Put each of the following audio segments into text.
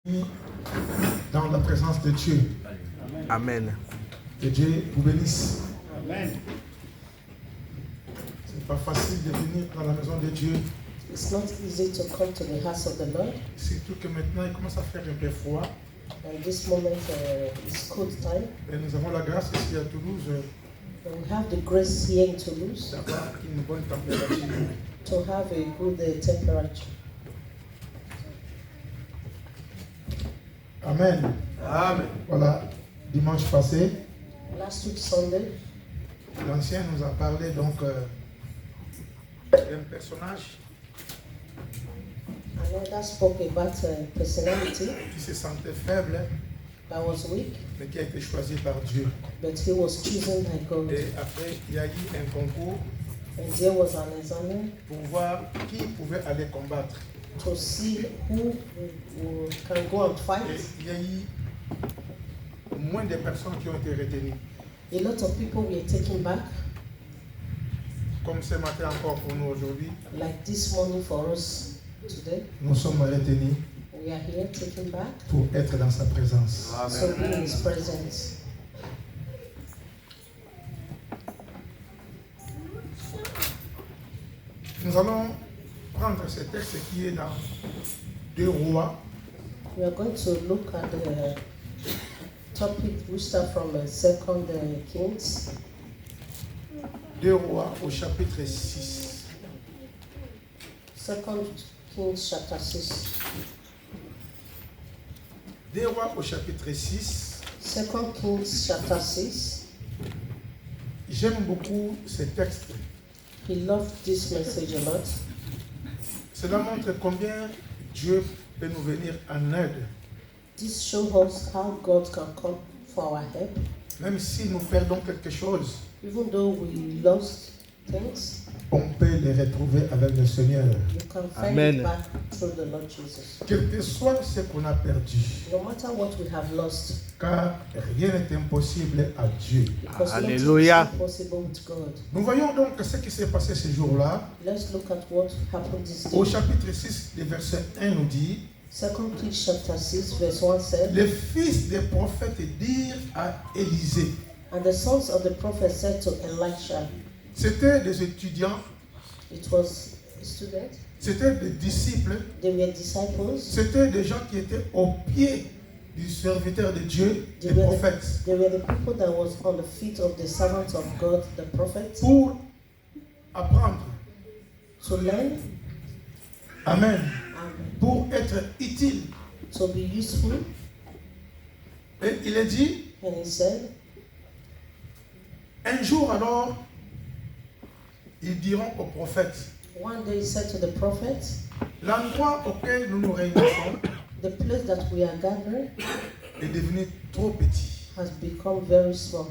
dans la présence de Dieu. Amen. Que Dieu vous bénisse. Amen. C'est pas facile de venir dans la maison de Dieu. It's not easy to come to the house of the Lord. Surtout que maintenant il commence à faire un peu froid. And this moment is cold time. Et nous avons la grâce ici à Toulouse And we have the grace here in Toulouse d'avoir une bonne température. to have a good temperature. Amen. Amen. Voilà, dimanche passé, Last week Sunday, l'ancien nous a parlé donc d'un personnage another spoke about a personality qui se sentait faible, that was weak, mais qui a été choisi par Dieu. but he was chosen by God. Et après, il y a eu un concours And there was an exam pour voir qui pouvait aller combattre. to see who can go and Et fight. il y a eu moins de personnes qui ont été retenues. A lot of people were taken back, Comme ce matin encore pour nous aujourd'hui, like this morning for us today. nous sommes retenus We are here taken back, pour être dans sa présence. so be in His presence. Nous allons prendre ce texte qui est dans 2 Rois, We are going to look at the topic which start from 2 Kings, 2 Rois au chapitre 6. 2 Kings chapter 6. 2 Rois au chapitre 6. 2 Kings chapter 6. J'aime beaucoup ce texte. He loved this message a lot. Cela montre combien Dieu peut nous venir en aide, This shows us how God can come for our help. même si nous perdons quelque chose. Even though we lost things, On peut les retrouver avec le Seigneur. you can find Amen. it back through the Lord Jesus. Quel que soit ce qu'on a perdu, No matter what we have lost, car rien n'est impossible à Dieu. because Hallelujah. nothing is impossible with God. Nous voyons donc ce qui s'est passé ce jour-là. Let's look at what happened this Au day. chapitre 6, le verset 1 nous dit: 2 Kings chapter 6 verse 1 said, les fils des prophètes dirent à Élisée. and the sons of the prophet said to Elisha, C'étaient des étudiants, it was students, c'étaient des disciples, they were disciples, c'étaient des gens qui étaient au pied du serviteur de Dieu, des prophètes, they were the people that was on the feet of the servants of God, the prophets, pour apprendre. to learn, Amen. and Pour être utile. to be useful. Et il est dit, And he said, un jour alors, ils diront aux prophètes: one day he said to the prophets, l'endroit auquel nous nous réunissons the place that we are gathered est devenu trop petit. has become very small.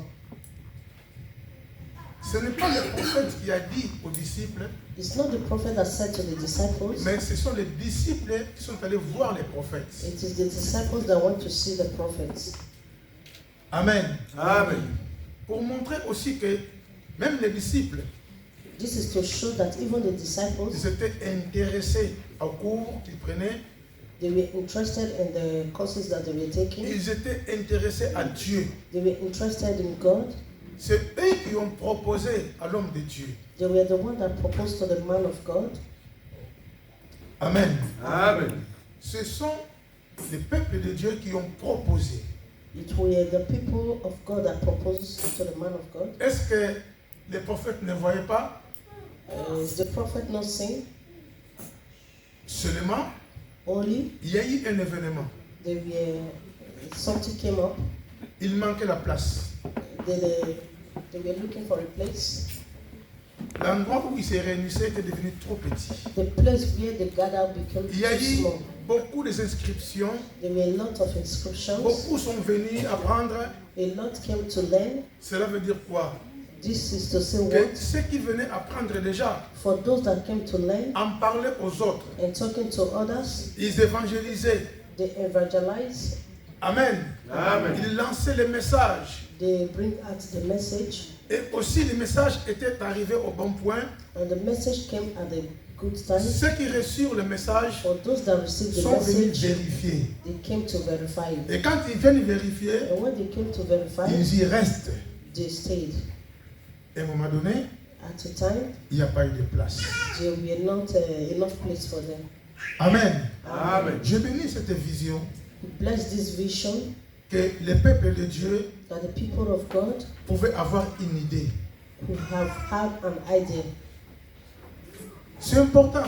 Ce n'est pas le prophète qui a dit aux disciples, It's not the prophet that said to the disciples, mais ce sont les disciples qui sont allés voir les prophètes. it is the disciples that went to see the prophets. Amen. Amen. Pour montrer aussi que même les disciples, This is to show that even the ils disciples, étaient intéressés au cours qu'ils prenaient, they were interested in the courses that they were taking. ils étaient intéressés à Dieu. They were interested in God. C'est eux qui ont proposé à l'homme de Dieu. They were the one that proposed to the man of God. Amen. Amen. Ce sont les peuples de Dieu qui ont proposé. It were the people of God that proposed to the man of God. Est-ce que les prophètes ne voyaient pas? Is the prophet not saying? Seulement, Only il y a eu un événement. something came up. Il manquait la place. They were looking for a place. L'endroit où ils se réunissaient était devenu trop petit. The place where they gathered became Il y a too eu small. beaucoup d'inscriptions. There were a lot of inscriptions. Beaucoup sont venus apprendre. A lot came to learn. Cela veut dire quoi? This is to say Que what? ceux qui venaient apprendre déjà For those that came to learn en parlaient aux autres. and talking to others, Ils évangélisaient. they evangelize. Amen. Amen. Ils lançaient les messages. They bring out the message. Et aussi les messages étaient arrivés au bon point. And the message came at the good time. Ceux qui reçurent le message For those that received the sont venus message, vérifier. they came to verify it. Et quand ils viennent vérifier, And when they came to verify it, ils y restent. they stayed. Et à un moment donné, At a time, il n'y a pas eu de place. there were not enough place for them. Amen. Amen. Je bénis cette vision We bless this vision que le peuple de Dieu that the people of God pouvait avoir une idée. who have had an idea. C'est important.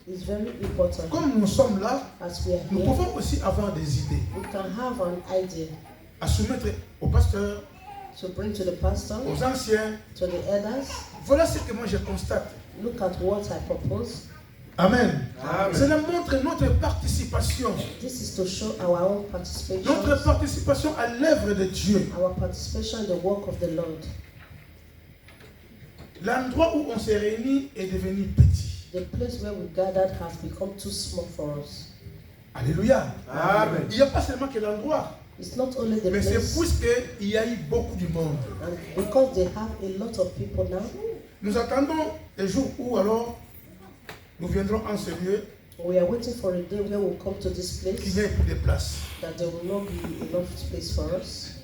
It's very important. Comme nous sommes là, As we are nous here, pouvons aussi avoir des idées we can have an idea à soumettre au pasteur, to bring to the pastor, aux anciens. to the elders. Voilà ce que moi je constate. Look at what I propose. Amen. Amen. Cela montre notre participation. This is to show our own participation, Notre participation à l'œuvre de Dieu. our participation in the work of the Lord. L'endroit où on s'est réunis est devenu petit. The place where we gathered has become too small for us. Alléluia. Amen. Il n'y a pas seulement que l'endroit, It's not only the mais c'est place, puisqu'il y a eu beaucoup de monde. and because they have a lot of people now, Nous attendons les jours où alors nous viendrons en ce lieu, we are waiting for a day where we'll come to this qu'il place, n'y ait plus de place. that there will not be enough space for us.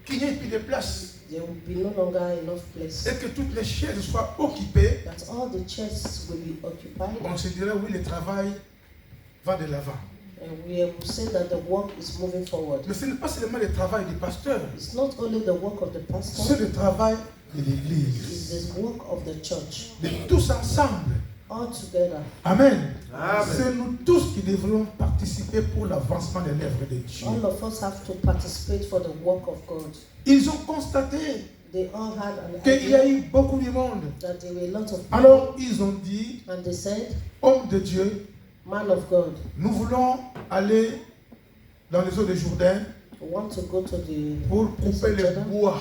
Qu'il n'y ait plus de place. There will be no longer enough place. Et que toutes les chaises soient occupées. That all the chairs will be occupied, On se dirait oui, le travail va de l'avant. and we will say that the work is moving forward. Mais ce n'est pas seulement le travail du pasteur, It's not only the work of the c'est pastor, le travail de it's l'église. the work of the church. De tous ensemble. All together. Amen. Amen. C'est nous tous qui devrions participer pour l'avancement de l'œuvre de Dieu. All of us have to participate for the work of God. Ils ont constaté They all had an qu'il y a idea eu beaucoup de monde. that there were a lot of people, Alors ils ont dit, and they said, homme de Dieu, man of God, nous voulons aller dans les eaux de Jourdain we want to go to the pour place couper of le Jordan bois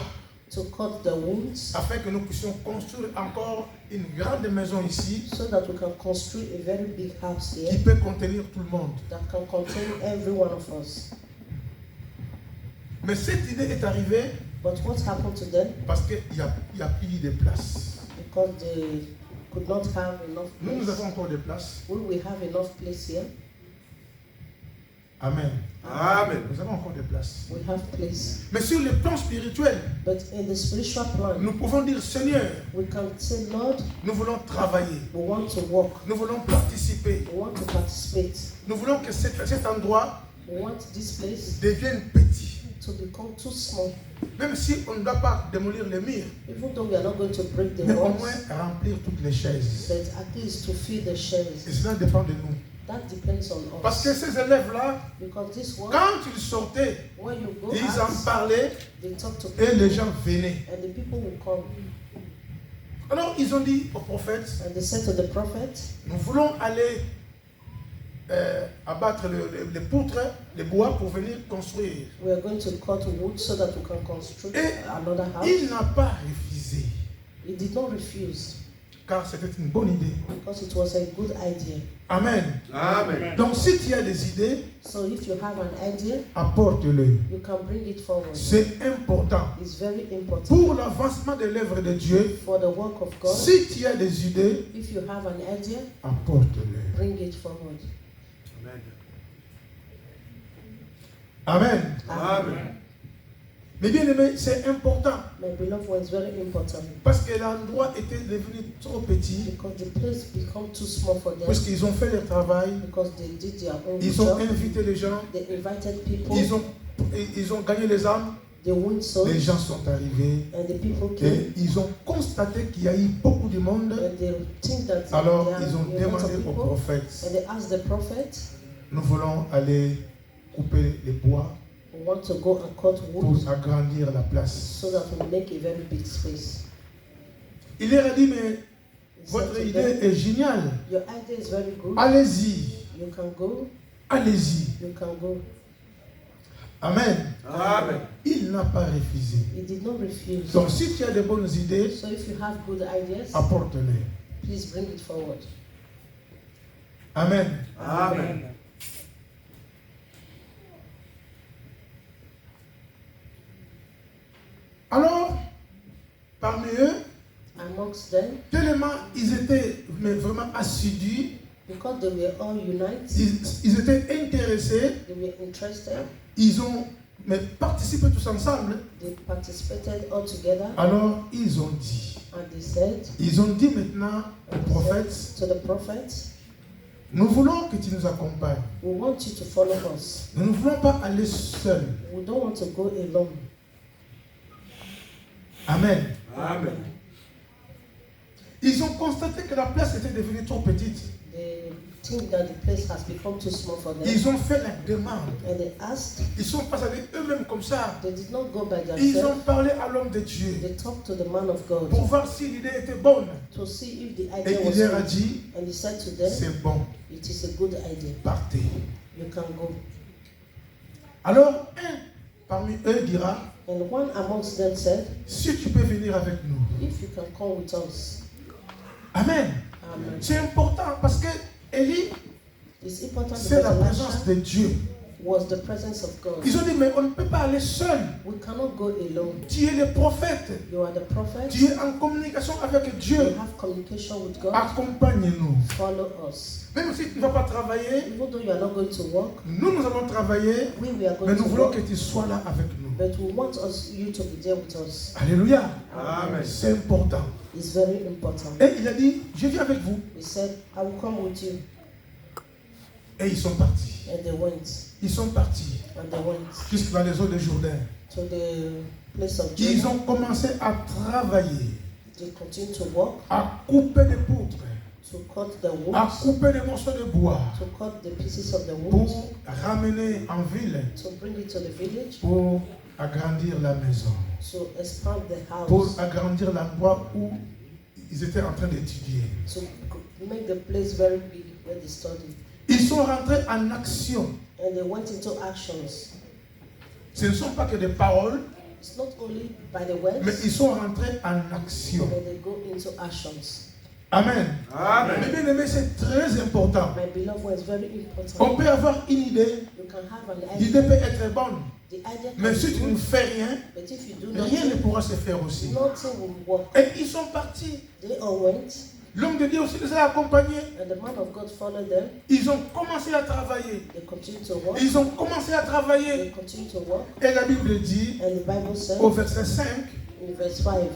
to cut the wounds afin que nous puissions construire encore une grande maison ici so that we can construct a very big house qui here peut contenir tout le monde. that can contain every one of us. Mais cette idée est arrivée But what happened to them? parce qu'il n'y a plus de place. Because they could not have enough Nous, nous place. avons encore des places. Will we have enough place here? Amen. Amen. Nous avons encore des places. We have place. Mais sur le plan spirituel, But in the spiritual plan, nous pouvons dire, Seigneur, we can say, Lord, nous voulons travailler. we want to work. Nous voulons participer. We want to participate. Nous voulons que cet endroit We want this place devienne petit. to become too small. Même si on ne doit pas démolir les murs, Even though we are not going to break the mais au walls, moins remplir toutes les chaises. but at least to fill the Et shells. cela dépend de nous. That depends on Parce que us. ces élèves-là, Because this work, quand ils sortaient, when you go ils en out, parlaient they talk to et les people, gens venaient. and the people will come. Alors ils ont dit au prophète, And they said to the prophet, nous voulons aller abattre les poutres, les bois pour venir construire. we are going to cut wood so that we can construct Et another house. il n'a pas refusé, He did not refuse car c'était une bonne idée. because it was a good idea. Amen. Amen. Donc si tu as des idées, So if you have an idea, apporte-le. you can bring it forward. C'est important. It's very important Pour l'avancement de l'œuvre de Dieu, for the work of God. si tu as des idées, If you have an idea, apporte-le. bring it forward. Amen. Amen. Mais bien aimé, c'est important. My beloved one is very important Parce que l'endroit était devenu trop petit. because the place become too small for them Puisqu'ils ont fait leur travail, because they did their own ils ont job. invité les gens, They invited people, ils ont gagné les âmes, they won les souls, gens sont arrivés and the people et came. ils ont constaté qu'il y a eu beaucoup de monde. And they think that Alors there are ils ont a lot of demandé au people, prophète, and they asked the prophet, nous voulons aller couper les bois we want to go and cut pour wood agrandir la place. so that we make a very big space. Il leur a dit, mais He said votre to idée them, est géniale. your idea is very good. Allez-y, You can go, allez-y. you can go. Amen. Amen. Il n'a pas refusé. He did not refuse. Donc si tu as de bonnes idées, So if you have good ideas, apporte-les. please bring it forward. Amen. Amen. Alors, parmi eux, Among amongst them, tellement ils étaient vraiment assidus, because they were all united, ils étaient intéressés, they were interested, ils ont participé tous ensemble. they participated all together, Alors ils ont dit, and they said maintenant au prophète, to the prophets, nous voulons que tu nous accompagnes. we want you to follow us. Nous ne voulons pas aller seuls. We don't want to go alone. Amen. Amen. Ils ont constaté que la place était devenue trop petite. They think that the place has become too small for them, Ils ont fait la demande. and they asked. Ils sont pas allés eux-mêmes comme ça. They did not go by Ils ont themselves. parlé à l'homme de Dieu They talked to the man of God pour voir si l'idée était bonne. to see if the Et idea il was leur a good. dit, And he said to them, c'est bon, it is a good idea. partez. You can go. Alors un parmi eux dira, And one amongst them said, si tu peux venir avec nous. if you can come with us. Amen. Amen. C'est important parce que Élie, It's important c'est la because présence Elisha de Dieu. was the presence of God. Ils ont dit, mais on ne peut pas aller seul. We cannot go alone. Tu es le prophète. You are the prophet. Tu es en communication avec You Dieu. have communication with God. Accompagne-nous. Follow us. Même si tu ne vas pas travailler, Even though you are not going to work, nous allons travailler, we are mais going nous to voulons work. que tu sois là avec nous. But we want you to be there with us. Alléluia. Amen. C'est important. It's very important. Et il a dit, je viens avec vous. He said, I will come with you. Et ils sont partis. And they went. Ils sont partis And they went jusque dans les eaux de Jourdain. to the place of Ils Jordan. ont commencé à travailler, They continued to walk, à couper des poutres, to cut the à wood, couper des morceaux de bois to cut the pieces of the wood, pour ramener en ville, to bring it to the village, pour agrandir la maison, to expand the pour house, agrandir l'endroit où ils étaient en train d'étudier. to make the place very big where they studied. Ils sont rentrés en action. And they went into actions. Ce ne sont pas que des paroles, It's not only by the mais words, ils sont rentrés en action. but they go into actions. Amen. Amen. Mais bien aimé, c'est très important. My beloved one is very On important. peut avoir une idée, You can have an l'idée idea. peut être bonne, The idea can mais be si tu ne good, fais rien, but if you do rien ne nothing, pourra se faire aussi. nothing will work. Et ils sont partis. They all went, L'homme de Dieu aussi les a accompagnés. and the man of God followed them. Ils ont commencé à travailler. They continued to walk. Ils ont commencé à They travailler. continued to walk. Et la Bible dit, And the Bible said au verset 5, in verse 5,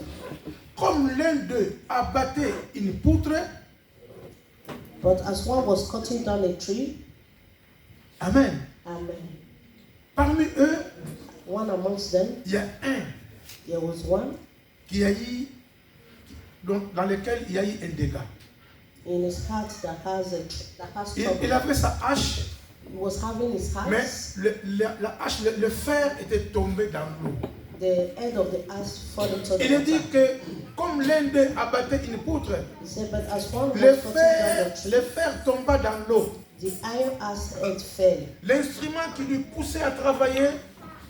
comme l'un d'eux abattait une poutre, but as one was cutting down a tree, Amen. amen, Parmi eux, one amongst them, il y a un there was one qui a eu, dans lequel il y a eu un dégât. in his heart that has Il trouble. avait sa hache, He was having his mais axe. la hache, le fer était tombé dans l'eau. The end of the axe fell into the Il a dit water. que comme l'un d'eux abattait une poutre, He said, but as one was le cutting down the tree, fer tomba dans l'eau. the iron axe head fell. L'instrument qui lui poussait à travailler,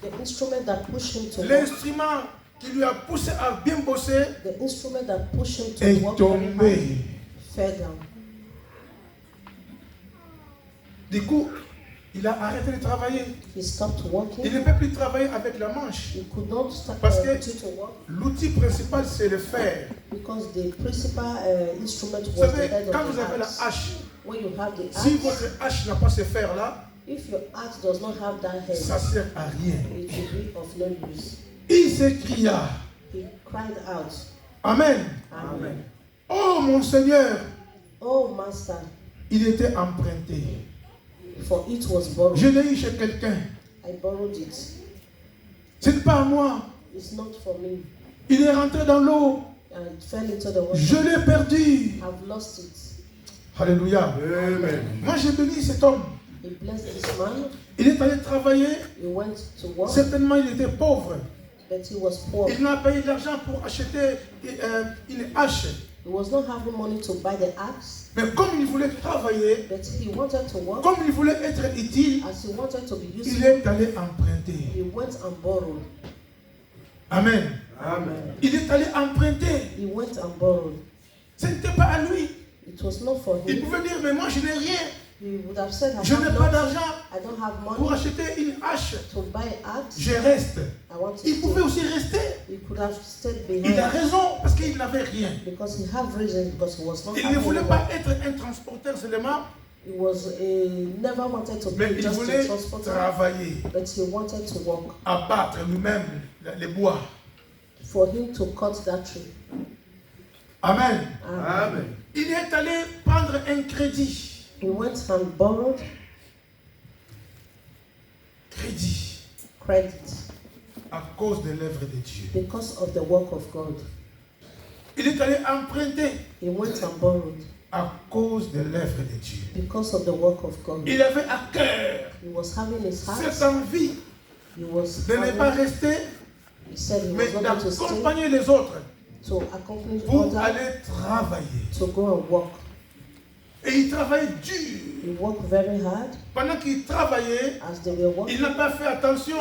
The instrument that pushed him to work, l'instrument qui lui a poussé à bien bosser, the instrument that pushed him to est work very hard, tombé. fell down. Du coup, il a arrêté de travailler. He stopped Il working. ne peut plus travailler avec la manche. He could not start Parce que- continue to work L'outil principal, c'est le fer. because the principal instrument Vous was the savez, head quand of vous avez the la axe. hache, When you have the si axe, votre hache n'a pas ce fer-là, if your axe does not have that head, ça ne sert à rien. it will be of no use. Il s'écria. He cried out, Amen. Amen. Oh mon Seigneur, Oh Master, il était emprunté. for it was borrowed. Je l'ai eu chez quelqu'un. I borrowed it. Ce n'est pas à moi. It's not for me. Il est rentré dans l'eau. And it fell into the water. Je l'ai perdu. I've lost it. Alléluia. Amen. Moi, j'ai béni cet homme. He blessed this man. Il est allé travailler. He went to work, Certainement, il était pauvre. but he was poor. Il n'a pas eu d'argent pour acheter une hache. He was not having money to buy the axe, Mais comme il voulait travailler, but he wanted to work. comme il voulait être utile, As he wanted to be il useful, est allé emprunter. he went and borrowed. Amen. Amen. Il est allé emprunter. He went and borrowed. Ce n'était pas à lui. It was not for Il him. pouvait dire, mais moi je n'ai rien. He would have said, Je n'ai pas d'argent I don't have pour money acheter une hache. to buy axe. Je reste. I want to Il pouvait stay. aussi rester. He could have stayed Il a behind raison parce qu'il n'avait rien. because he had reasons, because he was not Il ne having voulait money. pas être un transporteur seulement, He never wanted to mais be il just a voulait transporter, travailler, but he wanted to work abattre lui-même les bois. for him to cut that tree. Amen. Amen. Il est allé prendre un crédit. He went and borrowed Crédit credit à cause de l'œuvre de Dieu. because of the work of God. Il est allé emprunter He went and borrowed à cause de l'œuvre de Dieu. because of the work of God. Il avait à cœur He was having his cette heart. envie He was de ne pas having, rester, he said he mais was not going to stay d'accompagner les autres to accompany pour others aller travailler. to go and work. Et il travaillait dur. He worked very hard Pendant qu'il travaillait, as they were il working. n'a pas fait attention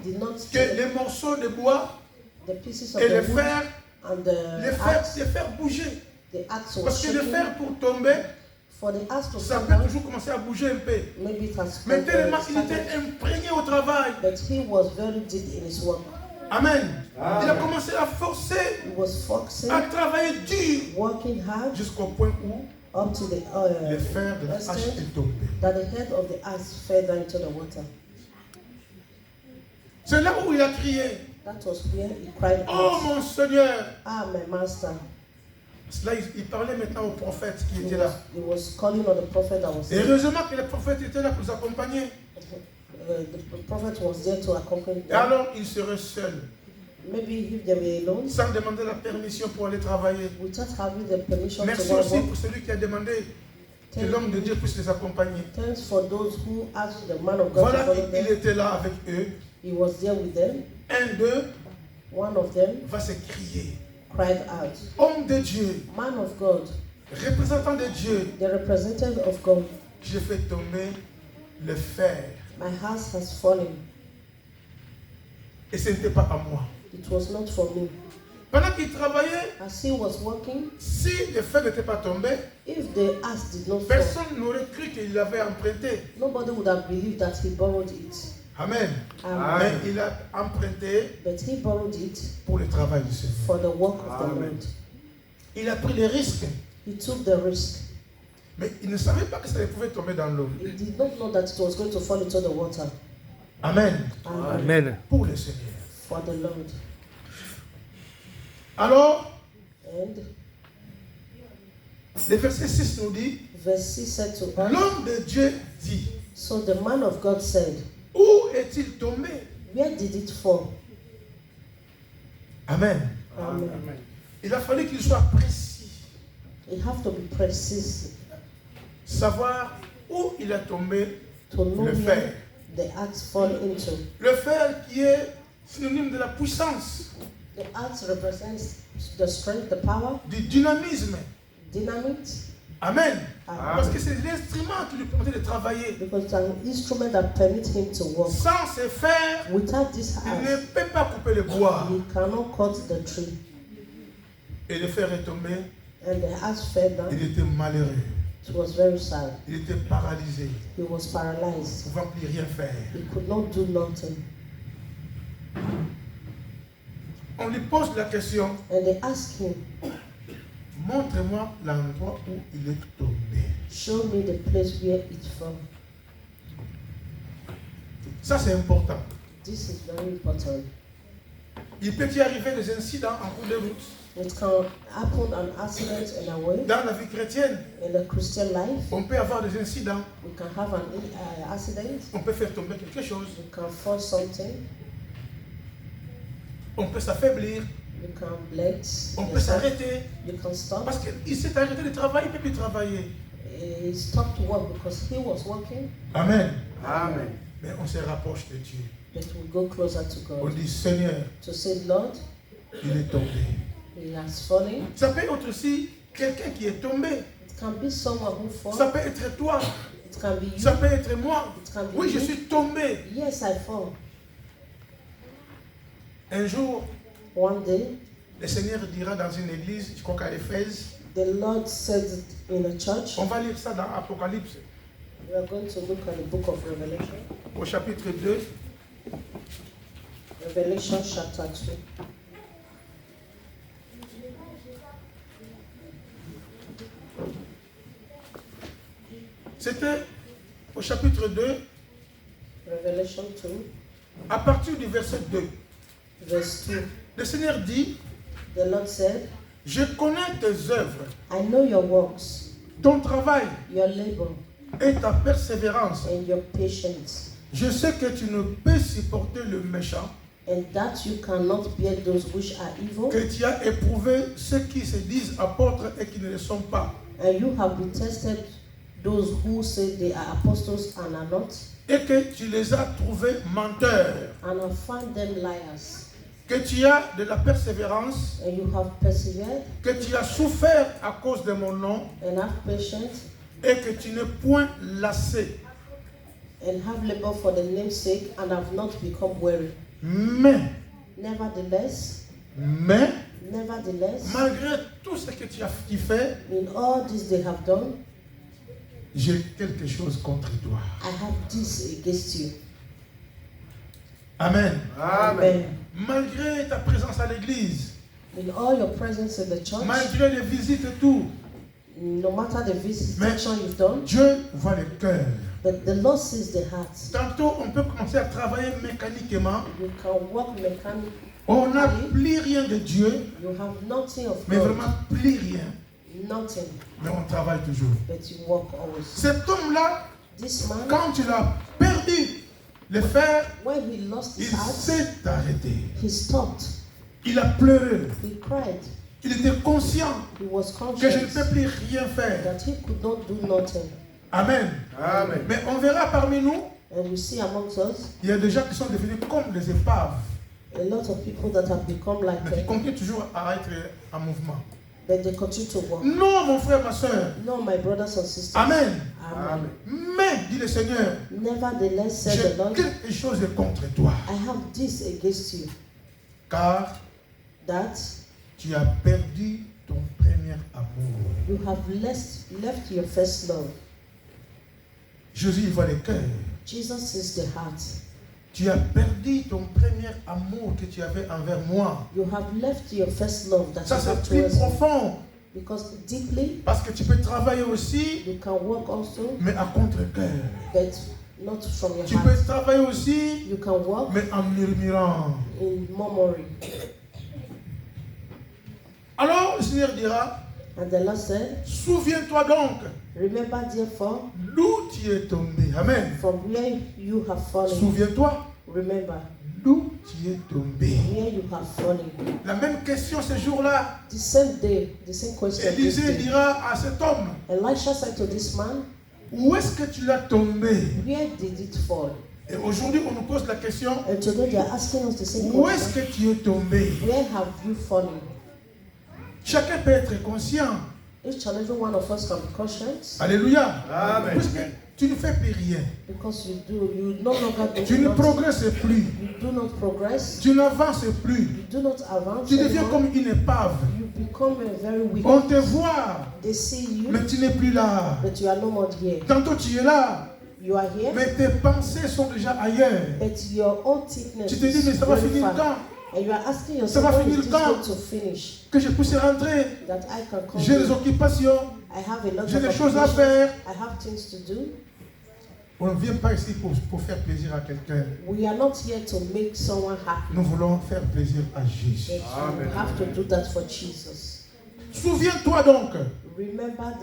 Did not que take les morceaux de bois the pieces of et les the wood fers, and the les fers bouger. the axe was Parce que le shaking. fer pour tomber, For the axe to ça come peut down, toujours commencer à bouger un peu. maybe it has Mais tellement il started. était imprégné au travail. But he was very deep in his work. Amen. Amen. Il a commencé à forcer, He was focusing, à travailler dur, working hard jusqu'au point où up to the le fer de la hache extent est tombé. that the head of the axe fell down into the water. C'est là où il a crié, That was where he cried oh out, mon Seigneur. "Ah, my master!" Là, il parlait maintenant au prophète qui He était was, là. he was calling on the prophet that was Et there. heureusement que le prophète était là pour nous accompagner. The prophet was there to accompany Et them. alors, il serait seul, Maybe if they were alone, sans demander la permission pour aller travailler. without having the permission Merci to go aussi and work. pour celui qui a demandé que Thank l'homme de Dieu puisse les accompagner. Thanks for those who asked the man of God Voilà, to follow il them. était là avec eux. He was there with them. Un d'eux One of them va se crier. cried out, Homme de Dieu, "Man of God, représentant de Dieu, the representative of God, j'ai fait tomber le fer. my house has fallen. Et ce n'était pas à moi. It was not for me." Pendant qu'il travaillait, As he was working, si le fer n'était pas tombé, if the axe did not fall, personne n'aurait cru qu'il l'avait emprunté. nobody would have believed that he borrowed it. Amen. Amen. Mais il a emprunté But he borrowed it pour le travail du Seigneur. for the work of the Amen. Lord. Il a pris les risques, He took the risk. mais il ne savait pas que ça pouvait tomber dans l'eau. He did not know that it was going to fall into the water. Amen. Amen. Pour le Seigneur. For the Lord. Alors, And le verset 6 nous dit, verse 6 said to us, l'homme de Dieu dit, so the man of God said, où est-il tombé? where did it fall? Amen. Amen. Il a fallu qu'il soit précis, You have to be precise savoir où il a tombé to know le where fer. the axe fall into. Le fer qui est synonyme de la puissance, The axe represents the strength, the power, du dynamisme. dynamite, Amen. Amen. Parce que c'est l'instrument qui lui permettait de travailler. because it's an instrument that permits him to work. Sans ce fer, Without this il ne axe, peut pas couper le bois. he cannot cut the tree. Et le fer est tombé, And the axe fell down. il était malheureux. It was very sad. Il était paralysé. He was paralyzed. Il ne pouvait plus rien faire. He could not do nothing. On lui pose la question, And they asked him, montre-moi l'endroit où il est tombé. show me the place where it fell. Ça c'est important. This is very important. Il peut y arriver des incidents en cours de route. It can happen an accident in a way. Dans la vie chrétienne, In the Christian life, on peut avoir des incidents. we can have an accident. On peut faire tomber quelque chose. We can fall something. On peut s'affaiblir. You can bleed. On peut s'arrêter. You can stop. Parce qu'il s'est arrêté de travailler, il ne peut plus travailler. He stopped work because he was working. Amen. Amen. Mais on se rapproche de Dieu. But we go closer to On God dit, Seigneur, to say, Lord, il est tombé. he has fallen. Ça peut être aussi quelqu'un qui est tombé. It can be someone who Ça fall. peut être toi. It can be you. Ça peut être moi. It can be Oui, je you. suis tombé. Yes, I fall. Un jour, One day, le Seigneur dira dans une église, je crois qu'à Éphèse, the Lord said it in a church. on va lire ça dans Apocalypse. We are going to look at the book of Revelation. au chapitre 2. Revelation chapter 2. C'était au chapitre 2, Revelation 2, à partir du verset 2. verse 2. Le Seigneur dit, The Lord said, je connais tes œuvres, I know your works, ton travail your labor, et ta persévérance. and your patience, Je sais que tu ne peux supporter le méchant, and that you cannot bear those which are evil, que tu as éprouvé ceux qui se disent apôtres et qui ne le sont pas, and you have detested those who say they are apostles and are not, et que tu les as trouvés menteurs, and have found them liars, que tu as de la persévérance, and you have persevered, que tu as souffert à cause de mon nom, and have patience, et que tu n'es point lassé. and have labored for the name's sake, and have not become weary. Mais, Nevertheless, malgré tout ce que tu as fait, in all this they have done, j'ai quelque chose contre toi. I have this against you. Amen. Amen. Malgré ta présence à l'église, In all your presence in the church, malgré les visites et tout, no matter the visitation you've done, Dieu voit le cœur. but the Lord sees the heart. Tantôt, on peut commencer à travailler mécaniquement. You can work mechanically. On n'a plus rien de Dieu, You have nothing of mais God, vraiment plus rien. nothing, Mais on travaille toujours. but you work always. Cet homme-là, This man, quand il a perdu le fer, when he lost il his heart, s'est arrêté. he stopped. Il a pleuré. He cried. Il était conscient He was que je ne conscious peux plus rien faire. that he could not do nothing. Amen. Amen. Mais on verra parmi nous, And we see amongst us il y a des gens qui sont devenus comme des épaves, a lot of people that have become like mais qui him, continuent toujours à être en mouvement. but they continue to walk. Non, mon frère, ma soeur. No, my brothers and sisters. Amen. Amen. Mais, dit le Seigneur, Nevertheless, said j'ai the Lord, quelque chose contre toi. I have this against you, Car that tu as perdu ton premier amour. you have left your first love. Jésus, il voit le cœur. Jesus sees the heart. Tu as perdu ton premier amour que tu avais envers moi. You have left your first love that Ça, you c'est have plus towards me. profond. Because deeply, Parce que tu peux travailler aussi, you can work also, mais à contre-cœur. but not from your Tu peux heart. travailler aussi, You can work mais en murmurant. in murmuring. Alors, le Seigneur dira, And the Lord said, souviens-toi donc remember therefore d'où tu es tombé. Amen. from where you have fallen. Souviens-toi Remember d'où tu es tombé. where you have fallen. La même question ce jour-là, The same day, the same question. this Élisée day. dira à cet homme, Elisha said to this man, où est-ce que tu l'as tombé? where did it fall? Et aujourd'hui, on nous pose la question, And today they are asking us the same où est-ce question. que tu es tombé? Where have you fallen? Chacun peut être conscient. Each and every one of us can be conscious Alléluia. Amen. Puisque tu ne fais plus rien. because you no longer do Tu ne not, progresses plus. you do not progress, Tu n'avances plus. you do not advance Tu deviens anymore. comme une épave. You become very weak. On te voit, They see you, mais tu n'es plus là. but you are no more here. Tantôt tu es là, You are here, mais tes pensées sont déjà ailleurs. but your own thickness Tu te dis, is mais ça va very finir far. quand? And you are asking Ça yourself, va when finir is this quand? going to finish? Que je puisse rentrer. That I can come J'ai des in. occupations, I have a lot j'ai of des choses à obligations. faire. I have things to do. On ne vient pas ici pour faire plaisir à quelqu'un. We are not here to make someone happy. Nous voulons faire plaisir à Jésus. But Amen. you have to do that for Jesus. Souviens-toi donc Remember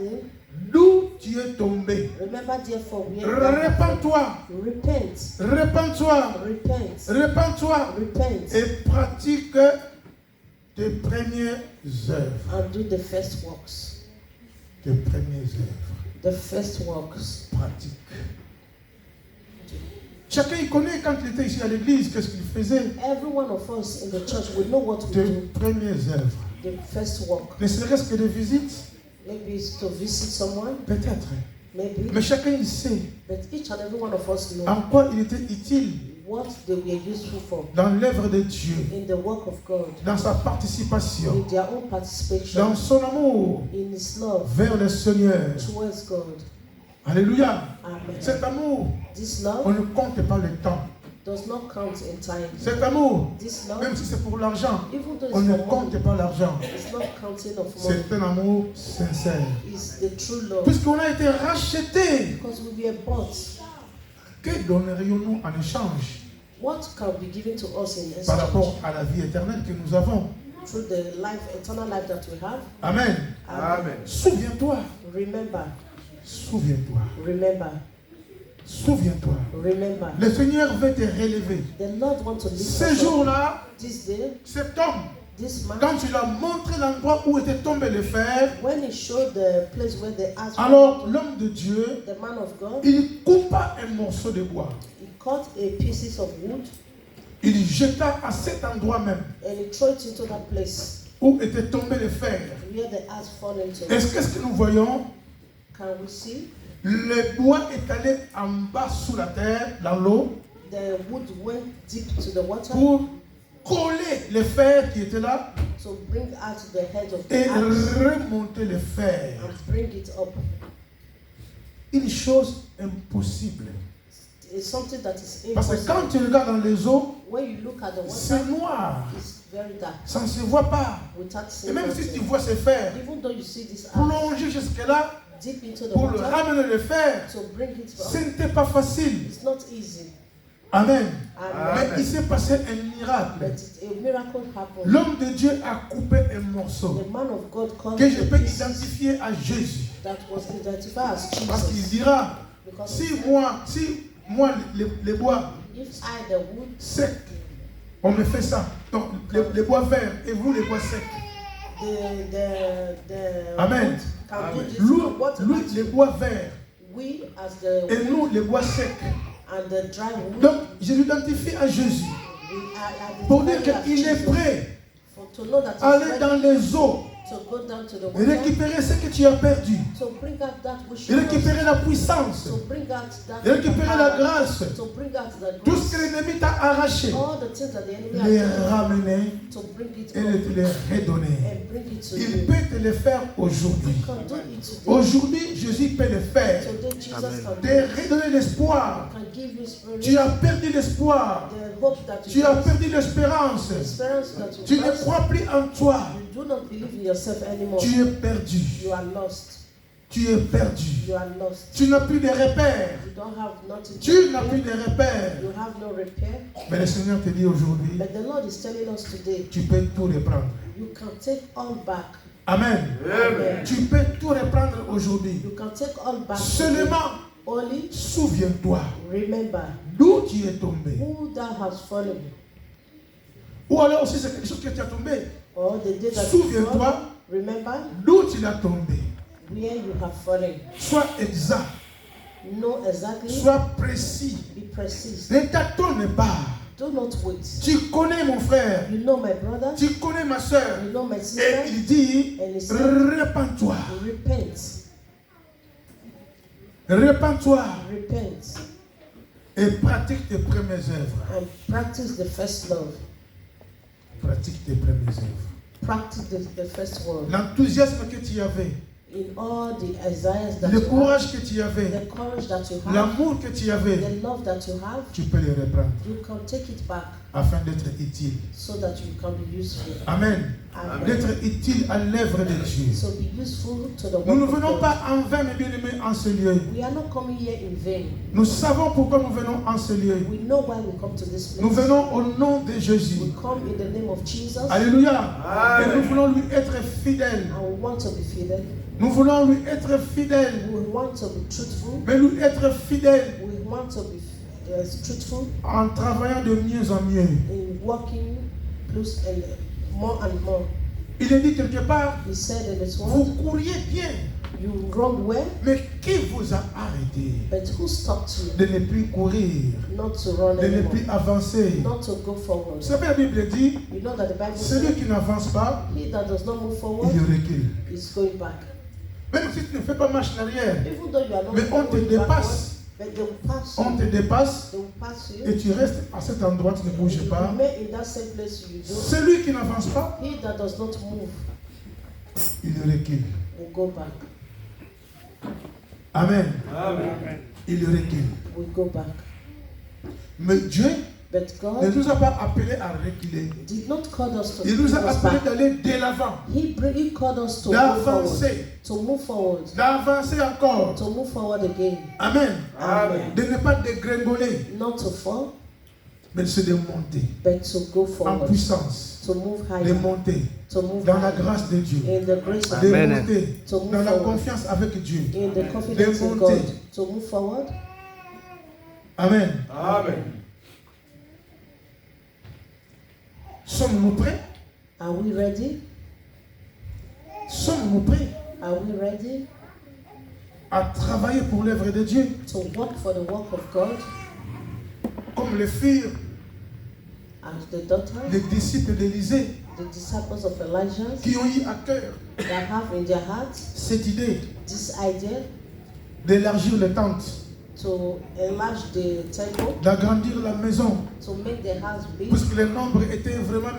d'où tu es tombé. remember therefore where you are. Répands-toi, Repent, répands-toi, repent, répands-toi repent, et pratique tes premières œuvres. and do the first works. Tes premières œuvres. The first works. Pratique. Chacun il connaît quand il était ici à l'église, qu'est-ce qu'il faisait. Every one of us in the church will know what we Tes do. premières œuvres. The first work. Ne serait-ce que des visites, Maybe it's to visit someone, peut-être. maybe. Mais chacun il sait But each and every one of us know en quoi il était utile what they were useful for dans l'œuvre de Dieu, in the work of God, dans sa participation, in their own participation, dans son amour in His love vers le Seigneur. towards God. Alléluia. Amen. Cet amour, This on love ne compte pas le temps. does not count in time. Cet amour, This même love, si c'est pour l'argent, even though on it's ne for compte money, pas l'argent. it's not counting of money. C'est un amour sincère. It's the true love. Puisqu'on a été racheté, Because we were bought. que donnerions-nous en échange What can be given to us in par exchange rapport à la vie éternelle que nous avons? through the life, eternal life that we have? Amen. Amen. Souviens-toi, Remember, souviens-toi, remember, souviens-toi. remember. Le Seigneur veut te relever. The Lord wants to lift Ce us up. jour-là, This day, cet homme, this man, quand il a montré l'endroit où était tombé le fer, when he showed the place where the ass alors l'homme de Dieu, the man of God, il coupa un morceau de bois. he cut a pieces of wood Il jeta à cet endroit même and he threw it into that place où était tombé le fer. where the ass fall into. Qu'est-ce que nous voyons? Can we see? Le bois est allé en bas sous la terre, dans l'eau, The wood went deep to the water pour coller le fer qui était là to bring out the head of et the ass remonter le fer. and bring it up. Une chose impossible. It's something that is Parce que impossible. quand tu regardes dans les eaux, When you look at the c'est water, noir. it's very dark Ça ne se voit pas. without Et seeing même si tu nothing. vois ce fer Even though you see this ass plonger jusque-là deep into the pour le water, ramener le fer, to bring it ce up, n'était pas facile. it's not easy. Amen. And Mais il s'est passé un miracle. but a miracle happened. L'homme de Dieu a coupé un morceau The man of God called que je the peux pieces identifier à Jésus. that was identified as Parce qu'il Jesus. dira, Because si moi les bois if I, the wood, secs, on me fait ça. Donc les bois verts et vous les bois secs. the Amen. wood can do this. Lui, What lui about les bois verts we as the et nous les bois secs. and the dry wood? Donc je l'identifie à Jésus We are pour dire identified as qu'il est Jesus. prêt To know that à he's aller ready dans les eaux to go down to the et water, récupérer ce que tu as perdu. to bring out that which Et you récupérer lost, la puissance. to bring out that Et récupérer la power, grâce. to bring out the Tout ce que grace, l'ennemi t'a arraché, all the things that the enemy les has done, ramener to bring it et up te les redonner. and bring it to Il you. peut te le faire aujourd'hui. You can do it today. Aujourd'hui, Jésus peut le faire. Today Jesus can do Te it. redonner l'espoir. Can give you spirit, Tu as perdu l'espoir. the hope that Tu you as lost, perdu l'espérance. the experience that Tu you ne lost. crois plus en toi. You do not believe in yourself anymore. Tu es perdu. You are lost. Tu es perdu. You are lost. Tu n'as plus de repères. You don't have nothing. Tu n'as plus repair. de repères. You have no repair. Mais le Seigneur te dit aujourd'hui, But the Lord is telling us today, tu peux tout reprendre. you can take all back. Amen. Amen. Tu peux tout reprendre aujourd'hui. You can take all back. today. Seulement, Only souviens-toi remember d'où tu es tombé. who thou hast fallen. Ou alors aussi c'est quelque chose que tu as tombé. Or the day that you Souviens-toi fall, remember d'où tu l'as tombé. where you have fallen. Sois exact, Know exactly. sois précis. Be precise. Ne t'attends pas. Do not wait. Tu connais mon frère, You know my brother. tu connais ma soeur. You know my Et sister. il dit, And he said, répands-toi, repent. répands-toi Repent. et pratique tes premières œuvres. And practice the first love. Pratique tes premières œuvres. Practice the first word. L'enthousiasme que tu avais, In all the desires that le you have, courage que tu avais, the courage that you have, l'amour que tu avais, the love that you have, tu peux les reprendre you can take it back afin d'être utile. so that you can be useful. Amen. Amen. D'être utile à l'œuvre de Dieu. So be useful to the Nous ne work of venons God. pas en vain, mes bien-aimés, en ce lieu. We are not coming here in vain. Nous savons pourquoi nous venons en ce lieu. We know why we come to this place. Nous venons au nom de Jésus. We come in the name of Jesus, Alléluia. Amen. Et nous voulons lui être fidèles. and we want to be fidèle. Nous voulons lui être fidèles. We want to be truthful. Mais lui être fidèles We want to be truthful en travaillant de mieux en mieux. in working plus and more and more. Il est dit quelque part, He said in His vous word, couriez bien. you run well, Mais qui vous a arrêté but who stopped you de ne plus courir, not to run de ne anymore, plus avancer? not to go forward? Vous savez, la Bible dit, You know that the Bible celui says, qui n'avance pas, he that does not move forward il recule. is going back. Même si tu ne fais pas marche en arrière, Even though you are not mais on te going dépasse. backward, but they will pass On you. te dépasse They will pass you. et tu restes à cet endroit, tu ne bouges You pas. remain in that same place you do. Celui qui n'avance pas, He that does not move il recule. will go back. Amen. Amen. il recule. we go back. Mais Dieu But ne God nous a pas appelés à reculer. did not call us to Il nous a move us appelés back. d'aller de l'avant, He called us to move forward. d'avancer, To move forward. d'avancer encore. To move forward again. Amen. Amen. De ne pas dégringoler, Not to fall, mais c'est de monter but to go en forward. puissance, To move de higher. monter To move dans la higher. grâce de Dieu, In the grace of de God. Amen. monter To move dans la forward. confiance avec Dieu. In the confidence in monter. God. To move forward. Amen. Amen. Sommes-nous prêts? Are we ready? Sommes-nous prêts Are we ready à travailler pour l'œuvre de Dieu to work for the work of God comme les filles, as the daughter, les disciples d'Élisée the disciples of Elijah qui ont eu à cœur that have in their hearts cette idée this idea d'élargir les tentes, to enlarge the temple, d'agrandir la maison, to make the house big, puisque les nombres étaient vraiment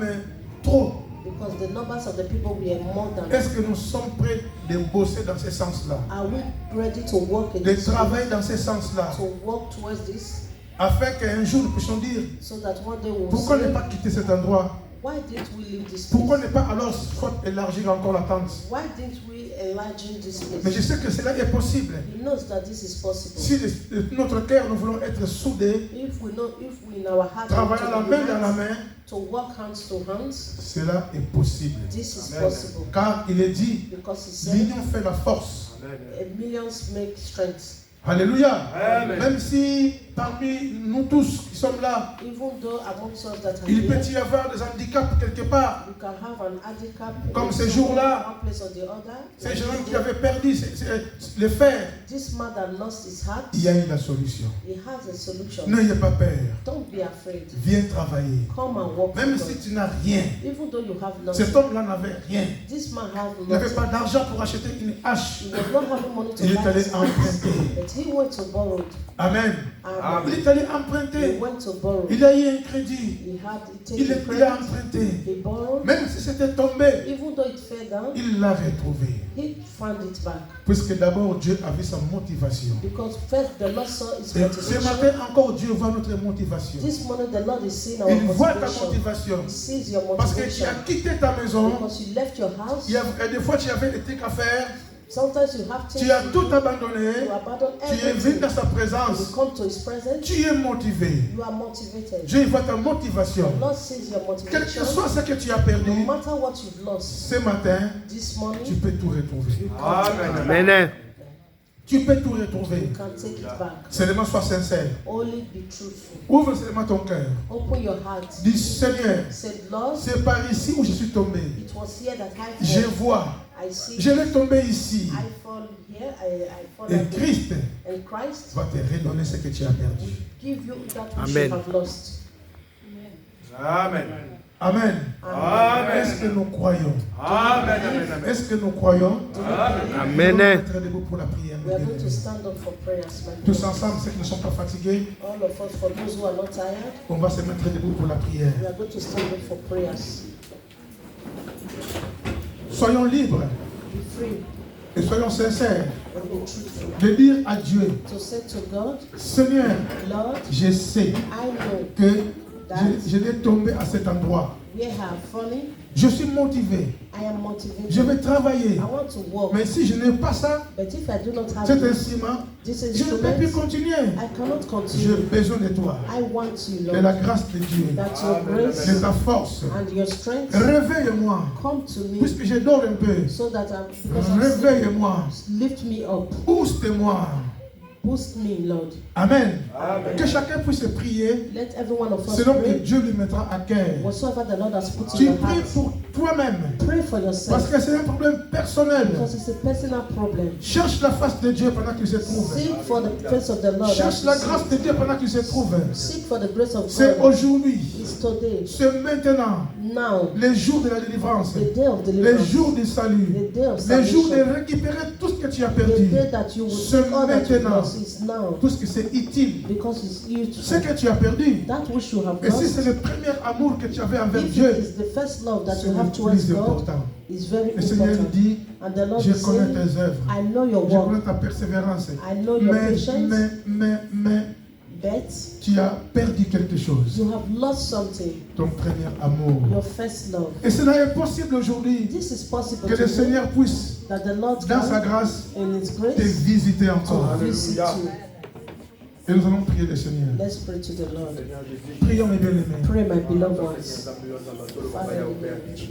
trop. because the numbers of the people were more than. Est-ce que nous sommes prêts de bosser dans ce sens-là, Are we ready to work in de this way, travailler dans ce sens-là, to work towards this, afin qu'un jour nous puissions dire so that one day we'll pourquoi ne say, pas quitter cet endroit? why didn't we leave this Pourquoi place? ne pas alors soit élargir encore la tente? Why didn't we enlarge in this Mais je place? sais que cela est possible. He knows that this is possible. Si notre cœur, nous voulons être soudés, If we in our heart travailler la main dans la want main, to work hands to hands, cela est possible. this is Amen. possible. Car il est dit, Because he said, l'union fait la force. millions make strength. Alléluia. Amen. Même si parmi nous tous qui sommes là, Even though amongst us that are il peut here, y avoir des handicaps quelque part. you can have an handicap Comme in ces some jours-là, one place or the other. Ces Like gens this qui day, avaient perdu le fer, this man that lost his heart, il y a eu la solution. he has a solution. N'ayez pas peur. Don't be afraid. Viens travailler. Come and work Même for si God. tu n'as rien, Even though you have cet nothing, homme-là n'avait rien. this man has Il n'avait pas nothing. d'argent pour acheter une hache. He was not having money to Il est buy allé his emprunter. but he went to borrow. Amen. Amen. Il est allé He emprunter. went to borrow. Il a eu un crédit. He Il taken a credit. emprunté. He borrowed. Même si c'était tombé, Even though it fell down, il l'a retrouvé. he found it back. Puisque d'abord Dieu a vu sa motivation. Because first the Lord saw his Et ce motivation. matin encore, Dieu voit notre motivation. This morning the Lord is seeing our Il voit ta motivation. motivation. He sees your Parce que tu motivation. as quitté ta maison. Because you left your house. Il y a des fois, tu avais des trucs à faire. Sometimes you have things Tu as to tout do. abandonné. You abandon Tu es venu everything. dans sa You présence. come to his presence. Tu es motivé. You are motivated. Dieu voit ta motivation. The Lord sees your Quel que motivation. soit ce que tu as No perdu, matter what you've lost ce matin, this tu morning, peux tout retrouver. you can take it back. Amen. Tu peux tout retrouver. You can take it back. Seulement sois sincère. Only be truthful. Ouvre seulement ton cœur. Open your heart. Dis Seigneur, Say, Lord, c'est par ici où je suis tombé. it was here that I Je fall. vois. I see. Je vais tomber ici. I fall here. I fall Et again. Christ And Christ va te redonner ce que tu as perdu. give you that which Amen. you have lost. Amen. Amen. Amen. Est-ce que nous croyons? Amen. Amen. Est-ce que nous croyons? Amen. Nous allons être debout pour la prière. We are going to stand up for prayers, my Tous brothers. ensemble, ceux qui ne sont pas fatigués, All of us, for those who are not tired, on va se mettre debout pour la prière. we are going to stand up for prayers. Soyons libres Be free et soyons sincères and be truthful. de dire à Dieu, To say to God, Seigneur, Lord, je sais I know que je vais tomber à cet endroit. we have fallen. Je suis motivé. I am motivated. Je vais travailler. I want to walk. Mais si je n'ai pas ça, But if I do not have cet this instrument, this je ne peux plus instrument, continuer. I cannot J'ai continue. besoin de toi, I want you, de Lord, la grâce de Dieu, that your de grace ta force. and your strength Réveille-moi, come to me puisque je dors un peu. so that because I'm sleeping, Réveille-moi, lift me up, booste-moi. boost me, Lord. Amen. Amen. Que chacun puisse prier Let every one of us selon que pray Dieu lui mettra à cœur. whatsoever the Lord has put in Tu your pries heart. pour toi-même, Pray for parce yourself que c'est un problème personnel. because it's a personal problem. Cherche la face de Dieu pendant qu'il se trouve. Seek for the face of the Lord. Cherche as la you grâce de Dieu pendant qu'il se trouve. seek for the grace of C'est God. aujourd'hui, It's today, c'est maintenant, now, les jours de la délivrance, the day of les deliverance, jours du salut, the day of les jours de salvation, récupérer tout ce que tu as The perdu, day that you will c'est see all that you maintenant. lost is now. Puisque c'est utile. Because it's Ce useful. que tu as perdu. That which you have Et si lost, c'est le premier amour que tu avais envers if Dieu, it is the first love that c'est you have le towards plus God, important. is very Le Seigneur important. dit, And the Lord je is connais saying, tes œuvres. I know your Je connais work, ta persévérance. I know your patience, Mais, but tu as perdu quelque chose. you have lost something, Ton premier amour. your first love. Et cela est possible aujourd'hui This is possible que le today, Seigneur puisse, that the Lord dans sa God, grâce, in His te grace, visiter encore. visit you. Et nous allons prier le Seigneur. Let's pray to the Lord. Prions mes bien-aimés. Pray, my beloved ones. Father,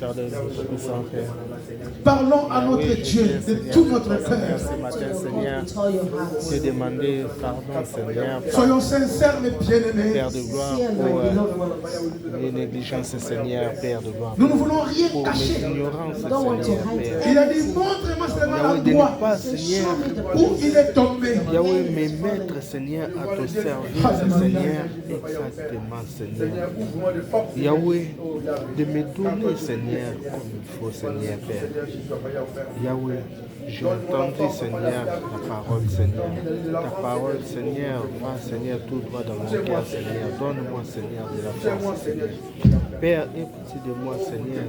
Père de notre puissant Père. Parlons à notre Dieu de tout notre cœur. Ce matin, Seigneur, with all your hearts. te demander pardon, Seigneur, Soyons sincères, mes bien-aimés. Père de gloire, Sincere, my pour beloved ones. les négligences, Seigneur, Père de gloire. Nous ne voulons rien Pour cacher. l'ignorance, Don't want to Seigneur, hide Père. Il a dit, montre-moi seulement Yahweh, de ne l'endroit pas, Say, Seigneur, show me the où il est tombé. Yahweh, me mettre, Seigneur, à ton service, Seigneur, exactement, Seigneur. Yahweh, de me donner, Seigneur, comme il faut, Seigneur, Père. Yahweh, j'ai entendu, Seigneur, la parole, Seigneur. Ta parole, Seigneur, va, Seigneur, tout droit dans mon cœur, Seigneur. Donne-moi, Seigneur, de la force, Seigneur. Père, aie pitié de moi, Seigneur.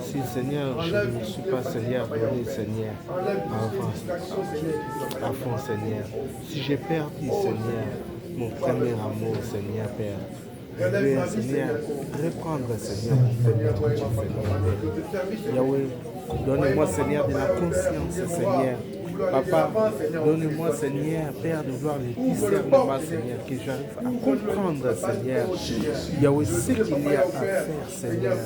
Si, Seigneur, je ne me suis pas, Seigneur, donné, Seigneur, à fond, Seigneur. Si j'ai perdu, Seigneur, mon premier amour, Seigneur, Père. Je vais, Seigneur, reprendre, Seigneur, mon premier amour, Seigneur. Yahweh, donne-moi, Seigneur, de la conscience, Seigneur. Papa, donne-moi, Seigneur, Père de gloire, le discernement, Seigneur, que j'arrive à comprendre, Seigneur. Yahweh, ce qu'il y a à faire, Seigneur,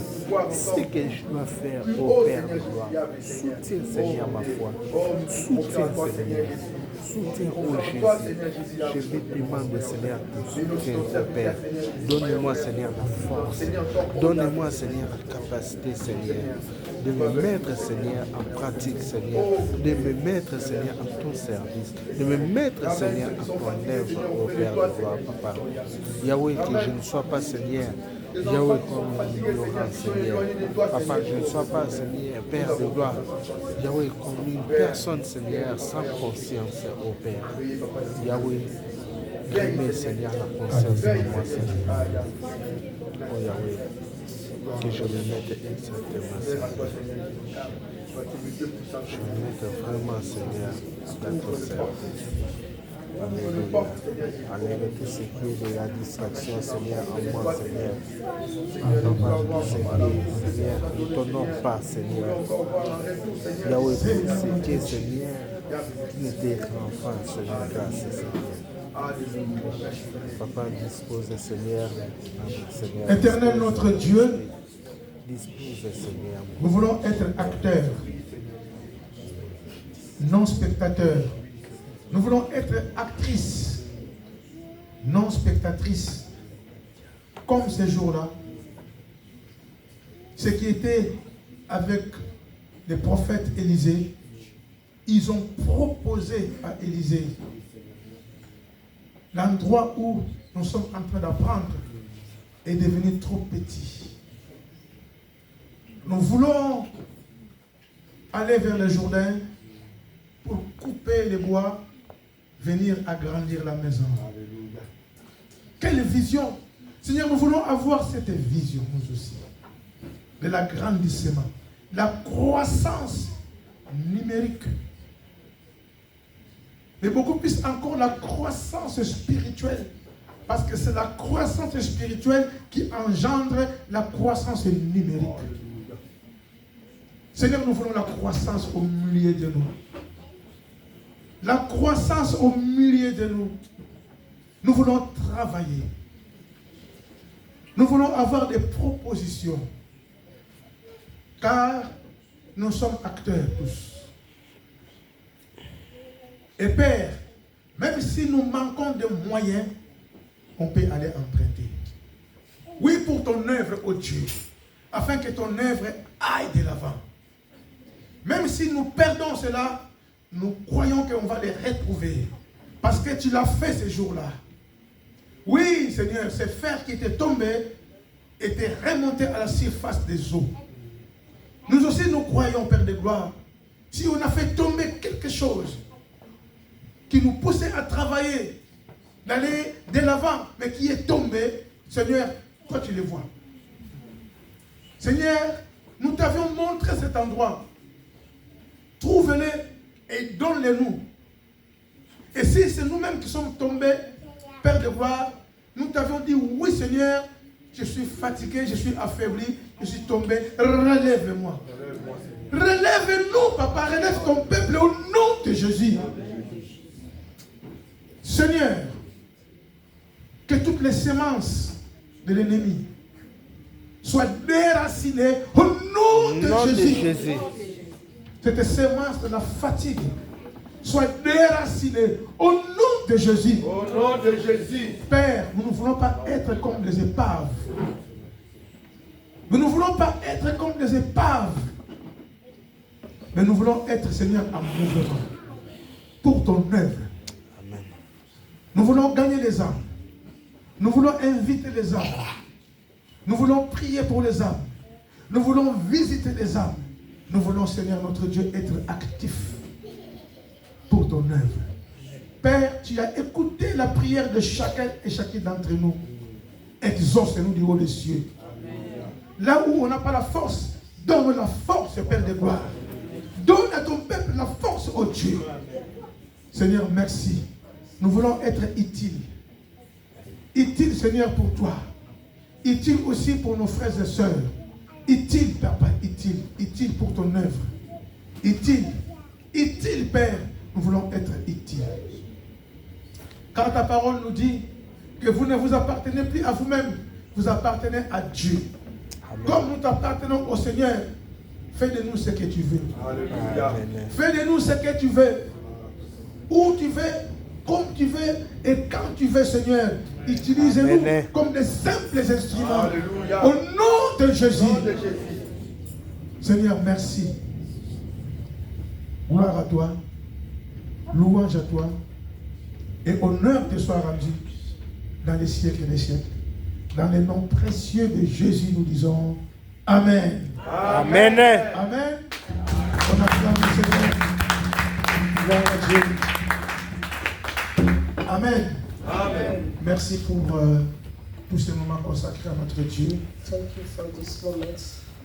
ce que je dois faire, ô Père de gloire. Soutiens, Seigneur, ma foi. Soutiens, Seigneur. Soutiens, ô Jésus. Je te demande, Seigneur, de soutien, ô Père. Donne-moi, Seigneur, la force. Donne-moi, Seigneur, la capacité, Seigneur, de me mettre, Seigneur, en pratique, Seigneur. De me mettre, Seigneur, en ton service. De me mettre, Seigneur, en ton œuvre, ô Père de gloire, Papa. Yahweh, que je ne sois pas, Seigneur, Yahweh, comme ignorant, Seigneur. Papa, je ne sois pas, Seigneur, Père de gloire. Yahweh, comme une personne, Seigneur, sans conscience, ô Père. Yahweh, remets, Seigneur, la conscience en moi, Seigneur. Oh Yahweh, que je me mette exactement, Seigneur. Je me mette vraiment, Seigneur, dans ton service. Alléluia. Enlève tout ce qui est de la distraction, Seigneur, en moi, Seigneur. Papa, Seigneur, ne t'honore pas, Seigneur. Yahweh, tout ce qui est, Seigneur, qui n'était qu'enfant, Seigneur, grâce, Seigneur. Papa, dispose, Seigneur, Seigneur. Éternel notre Dieu, Dispose, Seigneur. nous voulons être acteurs, non spectateurs. Nous voulons être actrices, non spectatrices. Comme ces jours-là, ce qui était avec le prophète Élisée, ils ont proposé à Élisée l'endroit où nous sommes en train d'apprendre est devenu trop petit. Nous voulons aller vers le Jourdain pour couper les bois, venir agrandir la maison. Quelle vision! Seigneur, nous voulons avoir cette vision, nous aussi, de l'agrandissement, la croissance numérique. Mais beaucoup plus encore la croissance spirituelle. Parce que c'est la croissance spirituelle qui engendre la croissance numérique. Seigneur, nous voulons la croissance au milieu de nous. La croissance au milieu de nous. Nous voulons travailler. Nous voulons avoir des propositions. Car nous sommes acteurs tous. Et Père, même si nous manquons de moyens, on peut aller emprunter. Oui, pour ton œuvre, ô Dieu, afin que ton œuvre aille de l'avant. Même si nous perdons cela, nous croyons qu'on va les retrouver. Parce que tu l'as fait ce jour-là. Oui, Seigneur, ces fers qui étaient tombés étaient remontés à la surface des eaux. Nous aussi, nous croyons, Père de gloire, Si on a fait tomber quelque chose qui nous poussait à travailler, d'aller de l'avant, mais qui est tombé, Seigneur, toi tu les vois. Seigneur, nous t'avions montré cet endroit. Trouve-les et donne-les-nous. Et si c'est nous-mêmes qui sommes tombés, Père de gloire, nous t'avions dit, oui Seigneur, je suis fatigué, je suis affaibli, je suis tombé, relève-moi. Relève-nous, papa, relève ton peuple au nom de Jésus. Seigneur, que toutes les semences de l'ennemi soient déracinées au nom de Jésus. Cette semence de la fatigue soit déracinée au nom de Jésus. Au nom de Jésus. Père, nous ne voulons pas être comme des épaves. Nous ne voulons pas être comme des épaves. Mais nous voulons être, Seigneur, en mouvement pour ton œuvre. Amen. Nous voulons gagner les âmes. Nous voulons inviter les âmes. Nous voulons prier pour les âmes. Nous voulons visiter les âmes. Nous voulons, Seigneur, notre Dieu, être actifs pour ton œuvre. Père, tu as écouté la prière de chacun et chacune d'entre nous. Exauce-nous du haut des cieux. Là où on n'a pas la force, donne la force, Père de gloire. Donne à ton peuple la force, oh Dieu. Seigneur, merci. Nous voulons être utiles. Utiles, Seigneur, pour toi. Utiles aussi pour nos frères et sœurs. Utile, Papa, utile. Utile pour ton œuvre. Utile. Utile, Père. Nous voulons être utiles. Car ta parole nous dit que vous ne vous appartenez plus à vous-même. Vous appartenez à Dieu. Amen. Comme nous t'appartenons au Seigneur, fais de nous ce que tu veux. Alléluia. Fais de nous ce que tu veux. Où tu veux, comme tu veux et quand tu veux, Seigneur. Utilise-nous comme des simples instruments. Alléluia. Au nom de Jésus. Seigneur, merci. Gloire à toi. Louange à toi. Et honneur te soit rendu dans les siècles des siècles. Dans le nom précieux de Jésus, nous disons Amen. Amen. Amen. On acclame le Seigneur. Gloire à Dieu. Amen. Amen. Merci pour tous ces moments consacrés à notre Dieu. Thank you for this moment.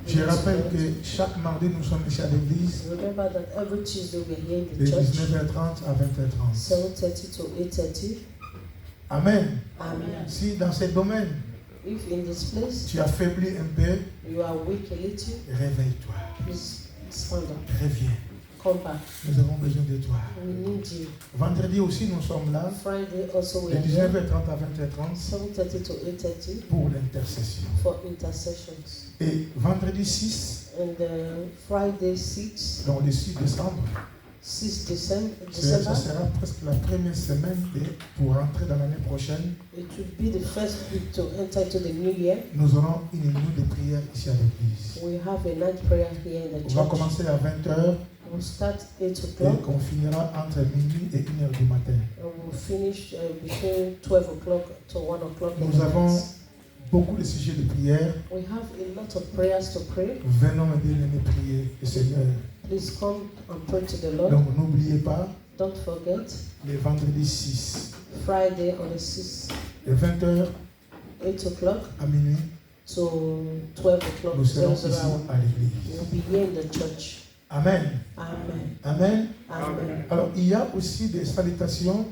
Je rappelle que chaque mardi, nous sommes ici à l'église Remember that every Tuesday we are here in de the church, 19h30 à 20h30. 7:30 to 8:30. Amen. Amen. Si dans ce domaine, If in this place tu affaiblis un peu, you are weak a little, réveille-toi. please stand up. Reviens. Come back. Nous avons besoin de toi. We need you. Vendredi aussi, nous sommes là Friday also we de are here, 19h30 à 20h30 7:30 to 8:30 pour l'intercession. for intercessions. Et vendredi 6, And Friday 6, donc le 6 décembre, 6 December, ça sera presque la première semaine pour entrer dans l'année prochaine. it will be the first week to enter into the new year. Nous aurons une nuit de prière ici à l'église. We have a night prayer here in the On va church. commencer à 20h We'll start 8 et o'clock on finira entre minuit et 1h du matin. and we'll finish between 12 o'clock to 1 o'clock in Nous the avons night. beaucoup de sujets de prière. We have a lot of prayers to pray. Venons et bien-aimés prier le Seigneur. Please come and pray to the Lord. Donc n'oubliez pas, Don't forget, le vendredi 6, Friday on the 6th, de 20h 8 o'clock à minuit, to 12 o'clock, nous serons 00 ici hour. à l'église. We'll be here in the church. Amen. Amen. Amen. Amen. Alors il y a aussi des salutations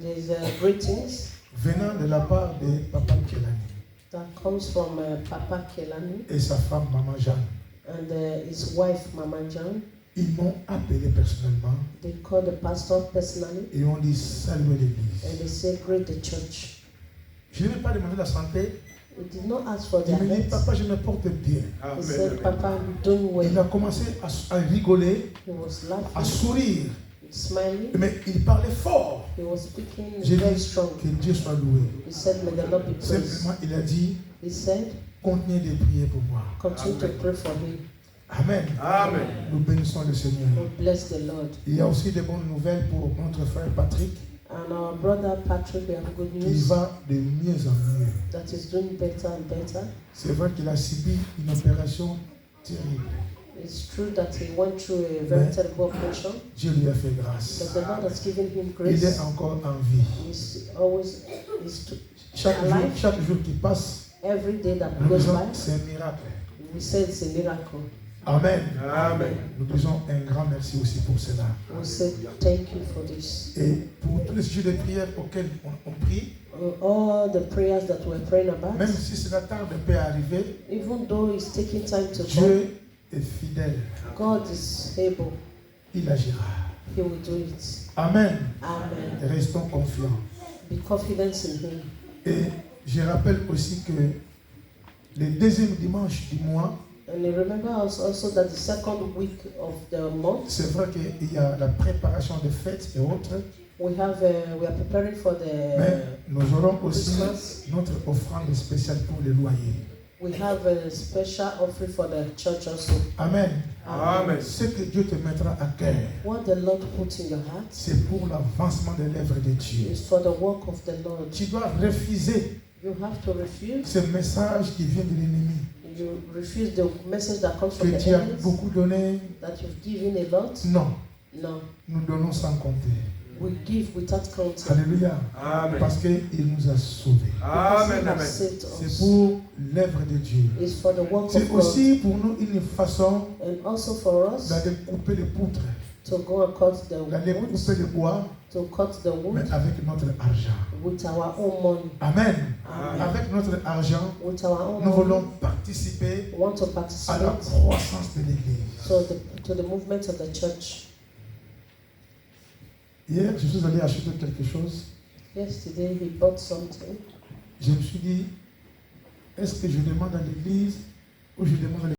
There's greetings venant de la part de Papa Kelani that comes from Papa Kelani et sa femme Maman Jeanne. and his wife Mama Jan. Ils m'ont appelé personnellement They call the pastor personally et ont dit saluer and l'église. they say greet the church. Je n'ai pas demandé la santé. We did not ask for Il their me dit, health. papa, je me porte bien. He said, Papa, I'm doing Il well. a commencé à rigoler, He was à laughing, sourire, smiling. mais il parlait fort. He was speaking J'ai very dit strong. que Dieu soit loué. He said, may the Lord be praised. Simplement, il a dit, He said, continuez de prier pour moi. continue to pray for him. Amen. Amen. Nous bénissons le Seigneur. We bless the Lord. Il y a aussi de bonnes nouvelles pour notre frère Patrick, And our brother Patrick, we have good qui news va de mieux en mieux. that is doing better and better. C'est vrai qu'il a subi une opération terrible. It's true that he went through a very terrible operation, Dieu lui a fait but grâce. the Lord has given him Il est grace. encore en vie. He's always, Chaque alive. jour qui passe, every day that nous goes disons by, c'est un miracle. we say it's a miracle. Amen. Amen. Nous disons un grand merci aussi pour cela. We say thank you for this. Et pour tous les sujets de prière auxquels on prie, All the prayers that we're praying about, même si cela tarde un peu à arriver, even though it's taking time to come, Dieu est fidèle. God is able. Il agira. He will do it. Amen. Amen. Restons confiants. Be confident in Him. Et je rappelle aussi que le deuxième dimanche du mois, And remember also that the second week of the month, c'est vrai qu'il y a la préparation des fêtes et autres, we are preparing for mais the nous aurons aussi Christmas. notre offrande spéciale pour les loyers. We have a special offering for the church also. Amen. Amen. Ce que Dieu te mettra à cœur, What the Lord put in your heart c'est pour l'avancement de l'œuvre de Dieu. is for the work of the Lord. Tu dois refuser You have to refuse. ce message qui vient de l'ennemi, You refuse the message that comes que from the tu as enemy, beaucoup donné. that you've given a lot. Non, No, nous donnons sans compter. we give without counting. Alléluia. Amen. Parce qu'il nous a sauvés. Because He Amen. has Amen. saved C'est us. pour l'œuvre de Dieu. It's for the work C'est of God, aussi pour nous une façon and also for us d'aller couper les poutres, to go and cut the d'aller wood, couper le bois, to cut the mais wood avec notre argent. with our own money. Amen. Amen. Avec notre argent, With our own nous money, voulons participer we want to à la participate croissance de l'Église. to the movement of the church. Hier, je suis allé acheter quelque chose. Yesterday he bought something. Je me suis dit, est-ce que je demande à l'Église ou je demande à